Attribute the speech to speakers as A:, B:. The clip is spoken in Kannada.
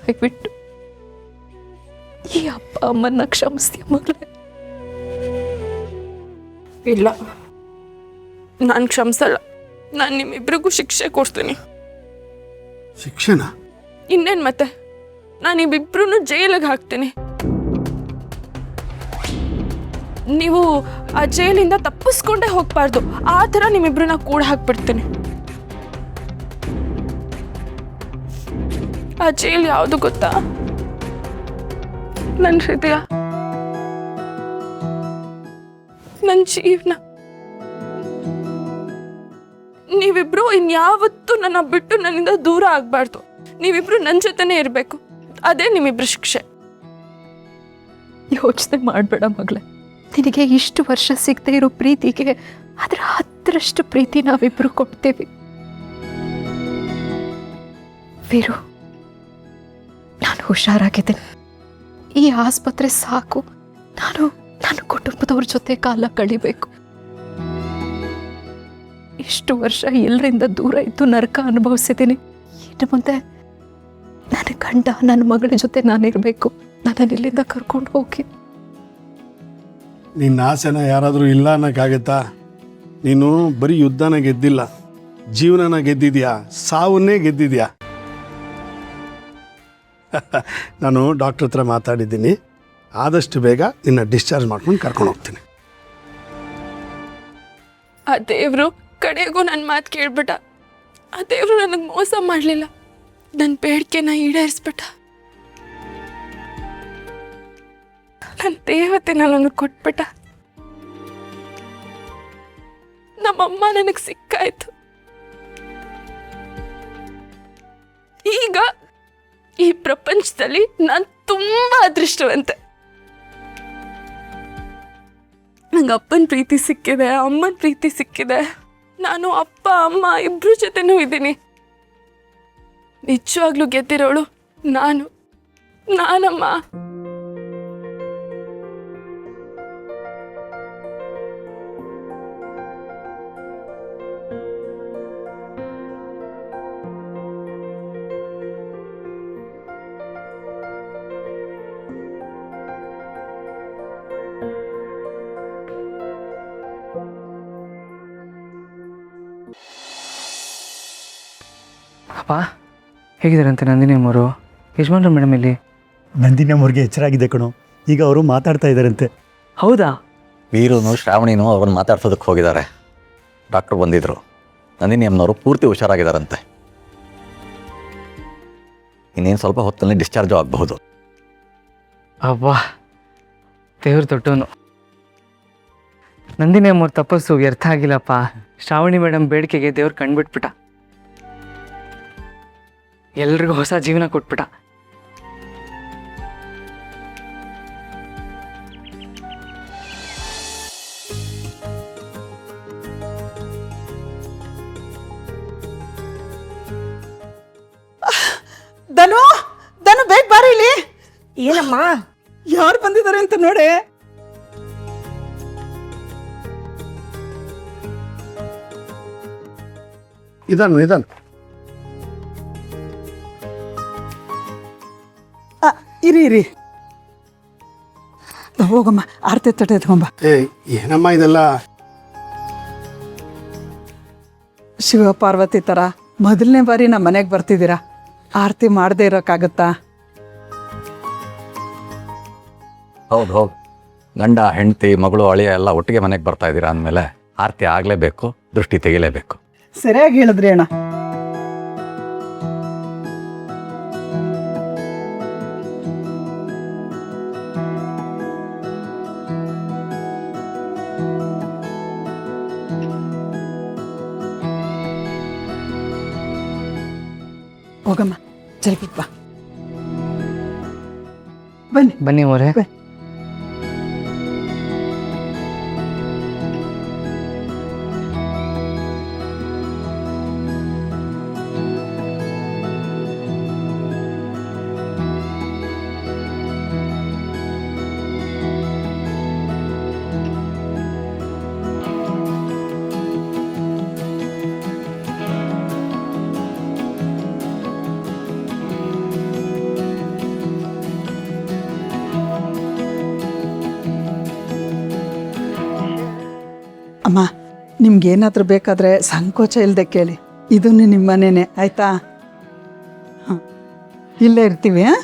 A: ದಯವಿಟ್ಟು ಈ ಅಪ್ಪ ಅಮ್ಮನ್ನ ಕ್ಷಮಿಸ್ತೀಯ ಮಗಳೇ.
B: ಇಲ್ಲ, ನಾನು ಕ್ಷಮಿಸಲ್ಲ. ನಾನು ನಿಮ್ಮಿಬ್ರಿಗೂ ಶಿಕ್ಷೆ ಕೊಡ್ತೀನಿ.
C: ಶಿಕ್ಷಣ?
B: ಇನ್ನೇನು ಮತ್ತೆ, ನಾನು ಇಬ್ಬಿಬ್ರು ಜೈಲಿಗೆ ಹಾಕ್ತೀನಿ. ನೀವು ಆ ಜೈಲಿಂದ ತಪ್ಪಿಸ್ಕೊಂಡೇ ಹೋಗ್ಬಾರ್ದು, ಆ ಥರ ನಿಮ್ಮಿಬ್ರನ್ನ ಕೂಡ ಹಾಕ್ಬಿಡ್ತೀನಿ. ಆ ಜೈಲ್ ಯಾವುದು ಗೊತ್ತಾ? ನನ್ನ ಹೃದಯ, ನನ್ನ ಜೀವನ. ನೀವಿಬ್ರು ಇನ್ಯಾವತ್ತೂ ನನ್ನ ಬಿಟ್ಟು ನನ್ನಿಂದ ದೂರ ಆಗ್ಬಾರ್ದು. ನೀವಿಬ್ರು ನನ್ನ ಜೊತೆನೇ ಇರಬೇಕು. ಅದೇ ನಿಮ್ಮಿಬ್ರು ಶಿಕ್ಷೆ.
A: ಯೋಚನೆ ಮಾಡಬೇಡ ಮಗಳೇ. ನಿನಗೆ ಇಷ್ಟು ವರ್ಷ ಸಿಗದೆ ಇರೋ ಪ್ರೀತಿಗೆ ಅದರ 10ರಷ್ಟು ಪ್ರೀತಿ ನಾವಿಬ್ರು ಕೊಡ್ತೇವೆ. ವೀರು, ನಾನು ಹುಷಾರಾಗಿದ್ದೇನೆ. ಈ ಆಸ್ಪತ್ರೆ ಸಾಕು. ನಾನು ನನ್ನ ಕುಟುಂಬದವ್ರ ಜೊತೆ ಕಾಲ ಕಳಿಬೇಕು. ಇಷ್ಟು ವರ್ಷ ಎಲ್ಲರಿಂದ ದೂರ ಇದ್ದು ನರಕ ಅನುಭವಿಸಿದ್ದೀನಿ. ಇನ್ನು ಮುಂದೆ ನನ್ನ ಗಂಡ, ನನ್ನ ಮಗಳ ಜೊತೆ ನಾನಿರಬೇಕು. ನನ್ನನ್ನು ಇಲ್ಲಿಂದ ಕರ್ಕೊಂಡು ಹೋಗಿ.
C: ನಿನ್ನ ಆಸೆನ ಯಾರಾದರೂ ಇಲ್ಲ ಅನ್ನೋಕ್ಕಾಗತ್ತಾ? ನೀನು ಬರೀ ಯುದ್ಧನ ಗೆದ್ದಿಲ್ಲ, ಜೀವನನ ಗೆದ್ದಿದ್ಯಾ, ಸಾವನ್ನೇ ಗೆದ್ದಿದ್ಯಾ. ನಾನು ಡಾಕ್ಟ್ರ್ ಹತ್ರ ಮಾತಾಡಿದ್ದೀನಿ. ಆದಷ್ಟು ಬೇಗ ನಿನ್ನ ಡಿಸ್ಚಾರ್ಜ್ ಮಾಡ್ಕೊಂಡು ಕರ್ಕೊಂಡು ಹೋಗ್ತೀನಿ.
B: ಆ ದೇವರು ಕಡೆಗೂ ನನ್ನ ಮಾತು ಕೇಳ್ಬಿಟ್ಟ. ಆ ದೇವರು ನನಗೆ ಮೋಸ ಮಾಡಲಿಲ್ಲ, ನನ್ನ ಬೇಡಿಕೆನ ಈಡೇರಿಸ್ಬಿಟ್ಟ. ನನ್ನ ದೇವತೆನ ನನಗೆ ಕೊಟ್ಬಿಟ್ಟ. ನಮ್ಮಮ್ಮ ನನಗೆ ಸಿಕ್ಕಾಯ್ತು. ಈಗ ಈ ಪ್ರಪಂಚದಲ್ಲಿ ನಾನು ತುಂಬಾ ಅದೃಷ್ಟವಂತೆ. ನಂಗೆ ಅಪ್ಪನ ಪ್ರೀತಿ ಸಿಕ್ಕಿದೆ, ಅಮ್ಮನ ಪ್ರೀತಿ ಸಿಕ್ಕಿದೆ. ನಾನು ಅಪ್ಪ ಅಮ್ಮ ಇಬ್ರು ಜೊತೆನೂ ಇದ್ದೀನಿ. ನಿಜವಾಗ್ಲೂ ಗೆದ್ದಿರೋಳು ನಾನಮ್ಮ.
D: ಅಪ್ಪ, ಹೇಗಿದ್ದಾರಂತೆ ನಂದಿನಿ ಅಮ್ಮವರು? ಯಜಮಾನ್ರು ಮೇಡಮ್ ಇಲ್ಲಿ?
E: ನಂದಿನಿ ಅಮ್ಮವ್ರಿಗೆ ಎಚ್ಚರಾಗಿದೆ ಕಣೋ. ಈಗ ಅವರು ಮಾತಾಡ್ತಾ ಇದ್ದಾರಂತೆ.
D: ಹೌದಾ?
F: ವೀರುನು ಶ್ರಾವಣಿನೂ ಅವ್ರನ್ನ ಮಾತಾಡ್ಸೋದಕ್ಕೆ ಹೋಗಿದ್ದಾರೆ. ಡಾಕ್ಟ್ರು ಬಂದಿದ್ದರು. ನಂದಿನಿ ಅಮ್ಮನವರು ಪೂರ್ತಿ ಹುಷಾರಾಗಿದ್ದಾರಂತೆ. ಇನ್ನೇನು ಸ್ವಲ್ಪ ಹೊತ್ತಲ್ಲಿ ಡಿಸ್ಚಾರ್ಜು ಆಗಬಹುದು.
D: ಅಬ್ಬಾ, ದೇವ್ರು ದೊಡ್ಡವನು. ನಂದಿನಿ ಅಮ್ಮವ್ರ ತಪಸ್ಸು ವ್ಯರ್ಥ ಆಗಿಲ್ಲಪ್ಪ. ಶ್ರಾವಣಿ ಮೇಡಮ್ ಬೇಡಿಕೆಗೆ ದೇವ್ರು ಕಂಡುಬಿಟ್ಬಿಟ್ಟ. ಎಲ್ರಿಗೂ ಹೊಸ ಜೀವನ ಕೊಟ್ಬಿಟ್ಟ.
G: ಧನು, ಬೇಗ ಬಾರಿ ಇಲ್ಲಿ.
H: ಏನಮ್ಮ?
G: ಯಾರು ಬಂದಿದ್ದಾರೆ ಅಂತ ನೋಡಿ.
C: ನಿಧಾನ.
G: ಇರಿ ಹೋಗಮ್ಮ, ಆರತಿ ತಟ್ಟೆ ಎತ್ಕೊಂಬ.
C: ಏನಮ್ಮ ಇದೆಲ್ಲ?
G: ಶಿವ ಪಾರ್ವತಿ ಥರ ಮೊದಲನೇ ಬಾರಿ ನಮ್ಮ ಮನೆಗೆ ಬರ್ತಿದ್ದೀರಾ. ಆರತಿ ಮಾಡದೇ ಇರೋಕ್ಕಾಗತ್ತಾ?
F: ಹೌದು, ಗಂಡ ಹೆಂಡತಿ ಮಗಳು ಅಳಿಯ ಎಲ್ಲ ಒಟ್ಟಿಗೆ ಮನೆಗೆ ಬರ್ತಾ ಇದ್ದೀರಾ ಅಂದಮೇಲೆ ಆರತಿ ಆಗಲೇಬೇಕು, ದೃಷ್ಟಿ ತೆಗಿಲೇಬೇಕು.
G: ಸರಿಯಾಗಿ ಹೇಳಿದ್ರಿ ಅಣ್ಣ. ಹೋಗಮ್ಮ, ಜಲ್ದಿ ಬಾ.
D: ಬನ್ನಿ ಅವರೇ.
G: ನಿಮ್ಗೇನಾದರೂ ಬೇಕಾದರೆ ಸಂಕೋಚ ಇಲ್ಲದೆ ಕೇಳಿ, ಇದನ್ನು ನಿಮ್ಮ ಮನೆಯೇ, ಆಯಿತಾ? ಹಾಂ, ಇಲ್ಲೇ ಇರ್ತೀವಿ. ಹಾಂ.